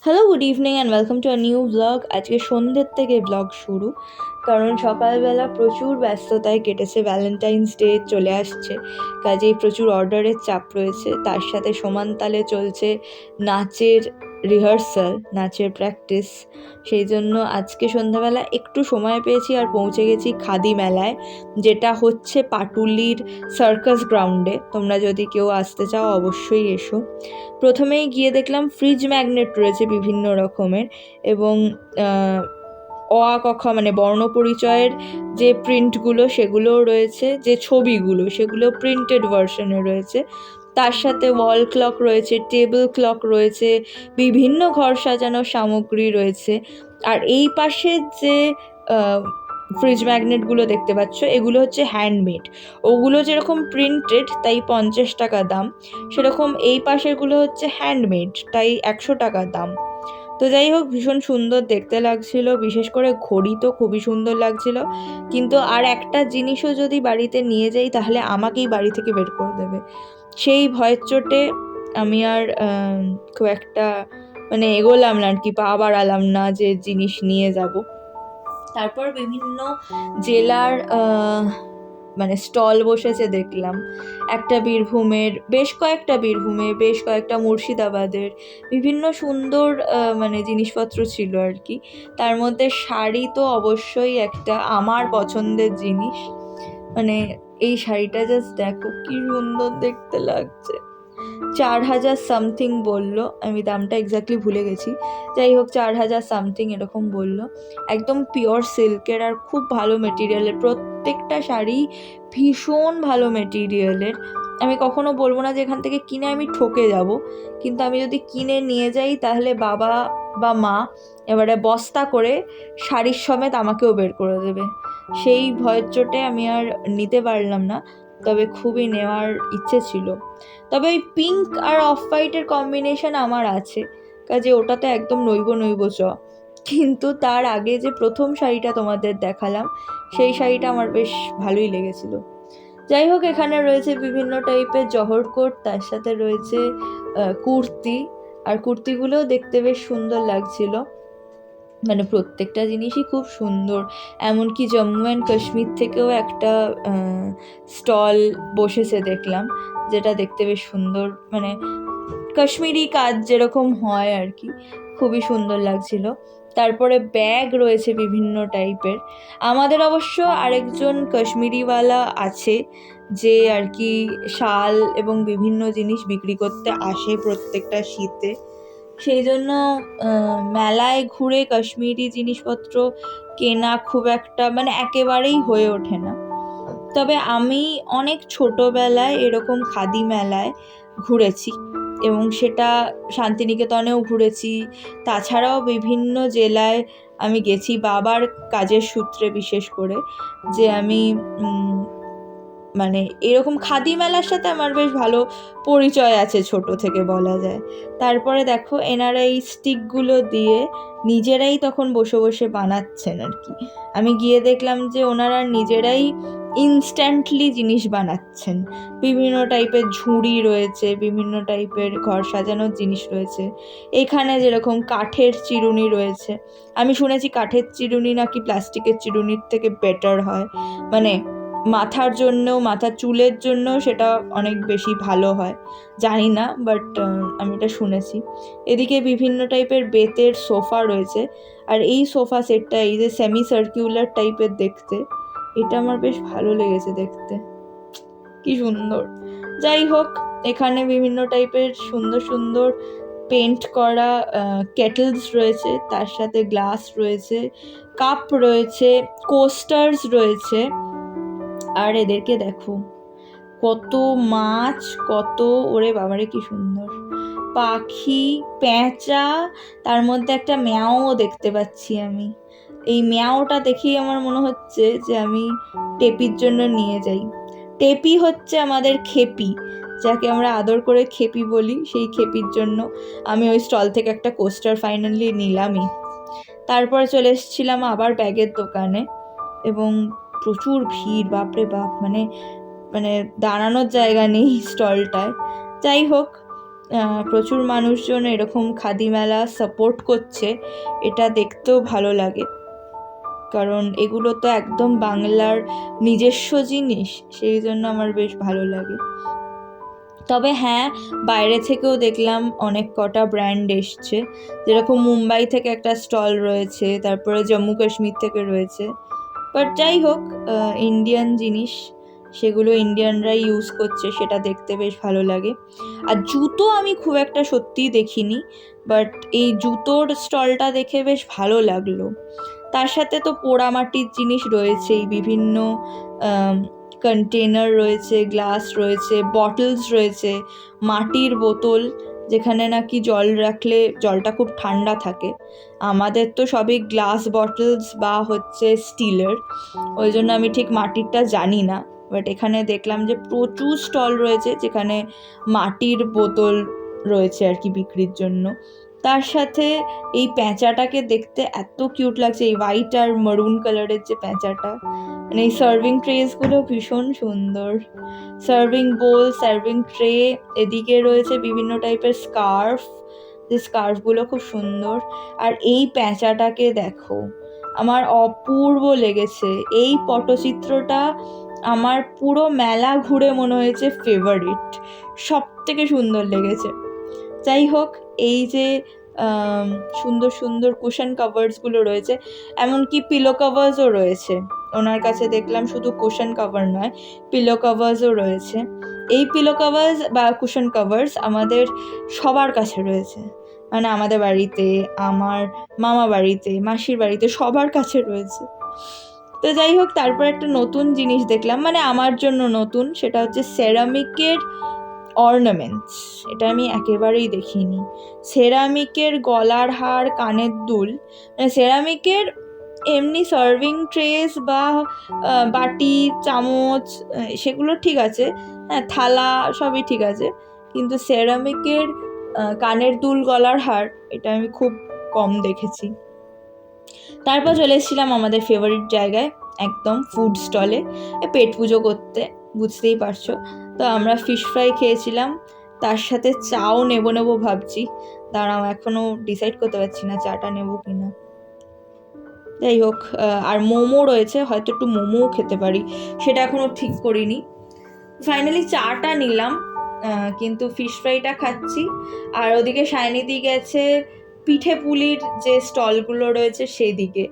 Hello, good evening and welcome to a new blog. আজকে সন্ধ্যের থেকে ব্লগ শুরু, কারণ সকালবেলা প্রচুর ব্যস্ততায় কেটেছে। ভ্যালেন্টাইন্স ডে চলে আসছে, কাজেই প্রচুর অর্ডারের চাপ রয়েছে। তার সাথে সমান তালে চলছে নাচের রিহার্সাল, নাচের প্র্যাকটিস। সেই জন্য আজকে সন্ধ্যাবেলা একটু সময় পেয়েছি আর পৌঁছে গেছি খাদি মেলায়, যেটা হচ্ছে পাটুলির সার্কাস গ্রাউন্ডে। তোমরা যদি কেউ আসতে চাও অবশ্যই এসো। প্রথমেই গিয়ে দেখলাম ফ্রিজ ম্যাগনেট রয়েছে বিভিন্ন রকমের, এবং অ আ ক খ মানে বর্ণপরিচয়ের যে প্রিন্টগুলো সেগুলোও রয়েছে, যে ছবিগুলো সেগুলো প্রিন্টেড ভার্সনে রয়েছে। তার সাথে ওয়াল ক্লক রয়েছে, টেবিল ক্লক রয়েছে, বিভিন্ন ঘর সাজানোর সামগ্রী রয়েছে। আর এই পাশে যে ফ্রিজ ম্যাগনেটগুলো দেখতে পাচ্ছ, এগুলো হচ্ছে হ্যান্ডমেড। ওগুলো যেরকম প্রিন্টেড তাই 50 টাকা দাম, সেরকম এই পাশেরগুলো হচ্ছে হ্যান্ডমেড তাই 100 টাকা দাম। তো যাই হোক, ভীষণ সুন্দর দেখতে লাগছিল, বিশেষ করে ঘড়ি তো খুবই সুন্দর লাগছিল। কিন্তু আর একটা জিনিসও যদি বাড়িতে নিয়ে যাই তাহলে আমাকেই বাড়ি থেকে বের করে দেবে। সেই ভয়ের চোটে আমি আর খুব একটা এগোলাম না আর কি, পা বাড়ালাম না যে জিনিস নিয়ে যাব। তারপর বিভিন্ন জেলার স্টল বসেছে দেখলাম। একটা বীরভূমের, বেশ কয়েকটা মুর্শিদাবাদের, বিভিন্ন সুন্দর জিনিসপত্র ছিল আর কি। তার মধ্যে শাড়ি তো অবশ্যই একটা আমার পছন্দের জিনিস। এই শাড়িটা জাস্ট দেখো কি সুন্দর দেখতে লাগছে। 4,000 সামথিং বললো, আমি দামটা এক্স্যাক্টলি ভুলে গেছি। যাই হোক, 4,000 সামথিং এরকম বললো। একদম পিওর সিল্কের আর খুব ভালো মেটেরিয়ালের, প্রত্যেকটা শাড়ি ভীষণ ভালো মেটেরিয়ালের। আমি কখনো বলবো না যে এখান থেকে কিনে আমি ঠকে যাব, কিন্তু আমি যদি কিনে নিয়ে যাই তাহলে বাবা বা মা এবারে বস্তা করে শাড়ির সমেত আমাকেও বের করে দেবে। সেই ভয়ের চোটে আমি আর নিতে পারলাম না, তবে খুবই নেওয়ার ইচ্ছে ছিল। তবে ওই পিঙ্ক আর অফ হোয়াইটের কম্বিনেশন আমার আছে, কাজে ওটা তো একদম নইব চ। কিন্তু তার আগে যে প্রথম শাড়িটা তোমাদের দেখালাম, সেই শাড়িটা আমার বেশ ভালোই লেগেছিল। যাই হোক, এখানে রয়েছে বিভিন্ন টাইপের জহরকোট, তার সাথে রয়েছে কুর্তি। আর কুর্তিগুলোও দেখতে বেশ সুন্দর লাগছিল, প্রত্যেকটা জিনিসই খুব সুন্দর। এমনকি জম্মু অ্যান্ড কাশ্মীর থেকেও একটা স্টল বসেছে দেখলাম, যেটা দেখতে বেশ সুন্দর, কাশ্মীরি কাজ যেরকম হয় আর কি, খুবই সুন্দর লাগছিল। তারপরে ব্যাগ রয়েছে বিভিন্ন টাইপের। আমাদের অবশ্য আরেকজন কাশ্মীরিওয়ালা আছে, যে আর কি শাল এবং বিভিন্ন জিনিস বিক্রি করতে আসে প্রত্যেকটা শীতে। সেই জন্য মেলায় ঘুরে কাশ্মীরি জিনিসপত্র কেনা খুব একটা একেবারেই হয়ে ওঠে না। তবে আমি অনেক ছোটোবেলায় এরকম খাদি মেলায় ঘুরেছি, এবং সেটা শান্তিনিকেতনেও ঘুরেছি। তাছাড়াও বিভিন্ন জেলায় আমি গেছি বাবার কাজের সূত্রে, বিশেষ করে যে আমি এরকম খাদি মেলার সাথে আমার বেশ ভালো পরিচয় আছে ছোট থেকে বলা যায়। তারপরে দেখো, এনারা এই স্টিকগুলো দিয়ে নিজেরাই তখন বসে বসে বানাচ্ছেন আর কি। আমি গিয়ে দেখলাম যে ওনারা নিজেরাই ইনস্ট্যান্টলি জিনিস বানাচ্ছেন। বিভিন্ন টাইপের ঝুড়ি রয়েছে, বিভিন্ন টাইপের ঘর সাজানোর জিনিস রয়েছে। এখানে যেরকম কাঠের চিরুনি রয়েছে, আমি শুনেছি কাঠের চিরুনি নাকি প্লাস্টিকের চিরুনির থেকে বেটার হয়, মাথার জন্যও, মাথার চুলের জন্য সেটা অনেক বেশি ভালো হয়। জানি না, বাট আমি এটা শুনেছি। এদিকে বিভিন্ন টাইপের বেতের সোফা রয়েছে, আর এই সোফা সেটটা, এই যে সেমি সার্কুলার টাইপের দেখতে, এটা আমার বেশ ভালো লেগেছে দেখতে, কি সুন্দর। যাই হোক, এখানে বিভিন্ন টাইপের সুন্দর সুন্দর পেন্ট করা কেটলস রয়েছে, তার সাথে গ্লাস রয়েছে, কাপ রয়েছে, কোস্টার্স রয়েছে। আর এদেরকে দেখো, কত মাছ, কত, ওরে বাবারে কি সুন্দর পাখি, পেঁচা, তার মধ্যে একটা ম্যাও দেখতে পাচ্ছি আমি। এই ম্যাওটা দেখেই আমার মনে হচ্ছে যে আমি টেপির জন্য নিয়ে যাই। টেপি হচ্ছে আমাদের খেপি, যাকে আমরা আদর করে খেপি বলি, সেই খেপির জন্য আমি ওই স্টল থেকে একটা কোস্টার ফাইনালি নিলামই। তারপর চলে এসেছিলাম আবার ব্যাগের দোকানে, এবং প্রচুর ভিড়, বাপরে বাপ, দাঁড়ানোর জায়গা নেই স্টলটায়। যাই হোক, প্রচুর মানুষজন এরকম খাদি মেলা সাপোর্ট করছে, এটা দেখতেও ভালো লাগে, কারণ এগুলো তো একদম বাংলার নিজস্ব জিনিস, সেই জন্য আমার বেশ ভালো লাগে। তবে হ্যাঁ, বাইরে থেকেও দেখলাম অনেক কটা ব্র্যান্ড এসছে, যেরকম মুম্বাই থেকে একটা স্টল রয়েছে, তারপরে জম্মু কাশ্মীর থেকে রয়েছে। বাট যাই হোক, ইন্ডিয়ান জিনিস, সেগুলো ইন্ডিয়ানরাই ইউজ করছে, সেটা দেখতে বেশ ভালো লাগে। আর জুতো আমি খুব একটা সত্যিই দেখিনি, বাট এই জুতোর স্টলটা দেখে বেশ ভালো লাগলো। তার সাথে তো পোড়ামাটির জিনিস রয়েছেই, বিভিন্ন কন্টেনার রয়েছে, গ্লাস রয়েছে, বটলস রয়েছে, মাটির বোতল, যেখানে নাকি জল রাখলে জলটা খুব ঠান্ডা থাকে। আমাদের তো সবই গ্লাস বটলস বা হচ্ছে স্টিলের, ওই জন্য আমি ঠিক মাটিরটা জানি না। বাট এখানে দেখলাম যে প্রচুর স্টল রয়েছে যেখানে মাটির বোতল রয়েছে আর কি বিক্রির জন্য। তার সাথে এই প্যাঁচাটাকে দেখতে এত কিউট লাগছে, এই হোয়াইট আর মারুন কালারের যে প্যাঁচাটা, মানে এই সার্ভিং ট্রেসগুলো ভীষণ সুন্দর। সার্ভিং বোল, সার্ভিং ট্রে, এদিকে রয়েছে বিভিন্ন টাইপের স্কার্ফ, যে স্কার্ফগুলো খুব সুন্দর। আর এই প্যাঁচাটাকে দেখো, আমার অপূর্ব লেগেছে। এই পটচিত্রটা আমার পুরো মেলা ঘুরে মনে হয়েছে ফেভারিট, সব থেকে সুন্দর লেগেছে। যাই হোক, এই যে সুন্দর সুন্দর কুশন কাভার্সগুলো রয়েছে, এমনকি পিলো কাভার্সও রয়েছে ওনার কাছে দেখলাম, শুধু কুশন কাভার নয়, পিলো কাভার্সও রয়েছে। এই পিলো কাভার্স বা কুশন কাভার্স আমাদের সবার কাছে রয়েছে, মানে আমাদের বাড়িতে, আমার মামা বাড়িতে, মাসির বাড়িতে, সবার কাছে রয়েছে। তো যাই হোক, তারপর একটা নতুন জিনিস দেখলাম, মানে আমার জন্য নতুন, সেটা হচ্ছে সেরামিকের অর্নামেন্টস। এটা আমি একেবারেই দেখিনি। সেরামিকের গলার হার, কানের দুল, মানে সেরামিকের এমনি সার্ভিং ট্রেস বা বাটি চামচ সেগুলো ঠিক আছে, হ্যাঁ থালা সবই ঠিক আছে, কিন্তু সেরামিকের কানের দুল, গলার হার, এটা আমি খুব কম দেখেছি। তারপর চলে এসেছিলাম আমাদের ফেভারিট জায়গায়, একদম ফুড স্টলে, পেট পুজো করতে, বুঝতেই পারছো। তো আমরা ফিশ ফ্রাই খেয়েছিলাম, তার সাথে চাও নেবো ভাবছি, দাঁড়াও এখনও ডিসাইড করতে পারছি না চাটা নেবো কি না। যাই হোক, আর মোমো রয়েছে, হয়তো একটু মোমোও খেতে পারি, সেটা এখনও ঠিক করিনি। ফাইনালি চাটা নিলাম, কিন্তু ফিশ ফ্রাইটা খাচ্ছি। আর ওদিকে শাইনিদি গেছে পিঠে পুলির যে স্টলগুলো রয়েছে সেদিকে,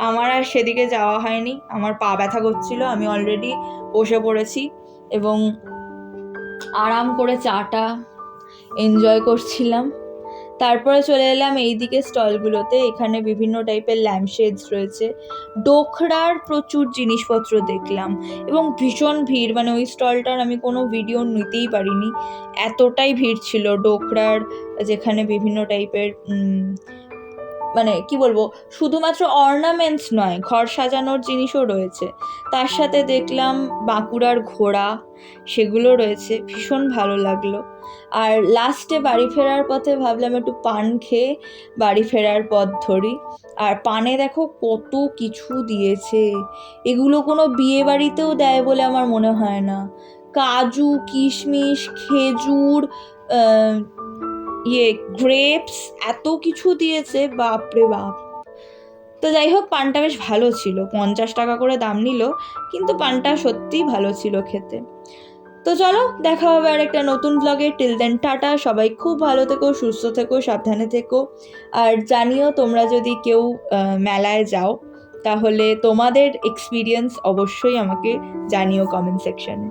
আমার আর সেদিকে যাওয়া হয়নি, আমার পা ব্যথা করছিল, আমি অলরেডি বসে পড়েছি এবং আরাম করে চাটা এনজয় করছিলাম। তারপরে চলে এলাম এইদিকে স্টলগুলোতে, এখানে বিভিন্ন টাইপের ল্যাম্পশেডস রয়েছে, ডোকরার প্রচুর জিনিসপত্র দেখলাম এবং ভীষণ ভিড়, মানে ওই স্টলটার আমি কোনো ভিডিও নিতেই পারিনি, এতটাই ভিড় ছিল ডোকরার, যেখানে বিভিন্ন টাইপের মানে কি বলবো, শুধুমাত্র অর্নামেন্টস নয়, ঘর সাজানোর জিনিসও রয়েছে। তার সাথে দেখলাম বাঁকুড়ার ঘোড়া, সেগুলো রয়েছে, ভীষণ ভালো লাগলো। আর লাস্টে বাড়ি ফেরার পথে ভাবলাম একটু পান খেয়ে বাড়ি ফেরার পথ ধরি। আর পানে দেখো কত কিছু দিয়েছে, এগুলো কোনো বিয়ে বাড়িতেও দেয় বলে আমার মনে হয় না। কাজু, কিশমিশ, খেজুর, গ্রেপস, এত কিছু দিয়েছে, বাপরে বাপ। তো যাই হোক, পানটা বেশ ভালো ছিল, 50 টাকা করে দাম নিল, কিন্তু পানটা সত্যিই ভালো ছিল খেতে। তো চলো, দেখা হবে আর একটা নতুন ব্লগে। টিল দেন টাটা, সবাই খুব ভালো থেকো, সুস্থ থেকো, সাবধানে থেকো। আর জানিও, তোমরা যদি কেউ মেলায় যাও তাহলে তোমাদের এক্সপিরিয়েন্স অবশ্যই আমাকে জানিও কমেন্ট সেকশনে।